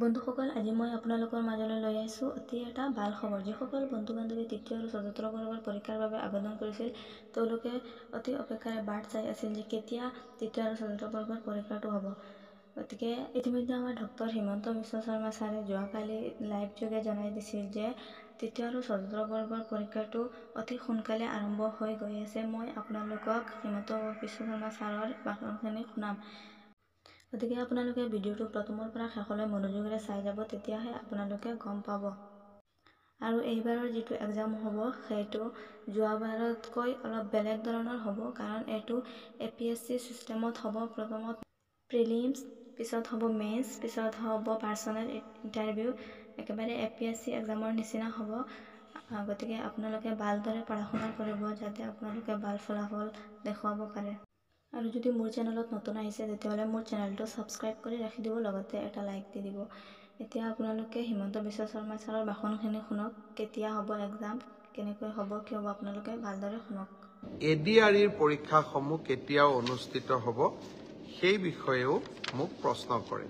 বন্ধুসকল, আজি মই আপোনালোকৰ মাজলৈ লৈ আহিছোঁ অতি এটা ভাল খবৰ। যিসকল বন্ধু বান্ধৱী তৃতীয় আৰু চতুৰ্থ বৰ্গৰ পৰীক্ষাৰ বাবে আবেদন কৰিছিল, তেওঁলোকে অতি অপেক্ষাৰে বাট চাই আছিল যে কেতিয়া তৃতীয় আৰু চতুৰ্থ বৰ্গৰ পৰীক্ষাটো হ'ব। গতিকে ইতিমধ্যে আমাৰ ডক্টৰ হিমন্ত বিশ্ব শৰ্মা ছাৰে যোৱাকালি লাইভ যোগে জনাই দিছিল যে তৃতীয় আৰু চতুৰ্থ বৰ্গৰ পৰীক্ষাটো অতি সোনকালে আৰম্ভ হৈ গৈ আছে। মই আপোনালোকক হিমন্ত বিশ্ব শৰ্মা ছাৰৰ ভাষণখিনি শুনাম। গতিকে আপোনালোকে ভিডিঅ'টো প্ৰথমৰ পৰা শেষলৈ মনোযোগেৰে চাই যাব, তেতিয়াহে আপোনালোকে গম পাব। আৰু এইবাৰৰ যিটো এক্সাম হ'ব সেইটো যোৱাবাৰতকৈ অলপ বেলেগ ধৰণৰ হ'ব, কাৰণ এইটো APSC চিষ্টেমত হ'ব। প্ৰথমত প্ৰিলিমছ, পিছত হ'ব মেইনছ, পিছত হ'ব পাৰ্চনেল ইণ্টাৰভিউ। একেবাৰে APSC এক্সামৰ নিচিনা হ'ব। গতিকে আপোনালোকে ভালদৰে পঢ়া শুনা কৰিব, যাতে আপোনালোকে ভাল ফলাফল দেখুৱাব পাৰে। আৰু যদি মোৰ চেনেলত নতুন আহিছে, তেতিয়াহ'লে মোৰ চেনেলটো ছাবস্ক্ৰাইব কৰি ৰাখি দিব, লগতে এটা লাইক দি দিব। এতিয়া আপোনালোকে হিমন্ত বিশ্ব শৰ্মা ছাৰৰ ভাষণখিনি শুনক। কেতিয়া হ'ব এক্সাম, কেনেকৈ হ'ব, কি হ'ব, আপোনালোকে ভালদৰে শুনক। ADREৰ পৰীক্ষাসমূহ কেতিয়া অনুষ্ঠিত হ'ব সেই বিষয়েও মোক প্ৰশ্ন কৰে।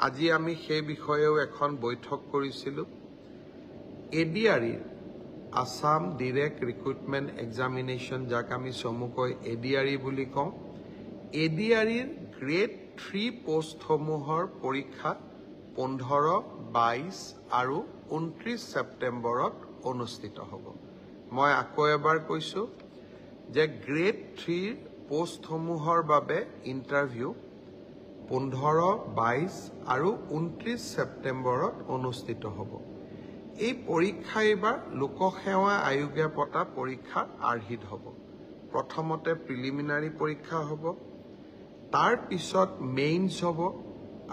আজি আমি সেই বিষয়েও এখন বৈঠক কৰিছিলোঁ। ADREৰ আসাম ডিৰেক্ট ৰিক্ৰুটমেণ্ট এক্সামিনেশ্যন, যাক আমি চমুকৈ ADRE বুলি কওঁ, ADREৰ গ্ৰেড 3 পোষ্টসমূহৰ পৰীক্ষা 15, 22 আৰু 29 ছেপ্টেম্বৰত অনুষ্ঠিত হ'ব। মই আকৌ এবাৰ কৈছোঁ যে গ্ৰেড 3 পোষ্টসমূহৰ বাবে ইণ্টাৰভিউ 15, 22 আৰু 29 ছেপ্টেম্বৰত অনুষ্ঠিত হ'ব। এই পৰীক্ষা এইবাৰ লোকসেৱা আয়োগে পতা পৰীক্ষাৰ আৰ্হিত হ'ব। প্ৰথমতে প্ৰিলিমিনাৰী পৰীক্ষা হ'ব, তাৰ পিছত মেইনছ হ'ব,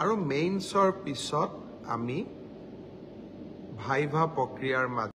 আৰু মেইনছৰ পিছত আমি ভাইভা প্ৰক্ৰিয়াৰ মাজত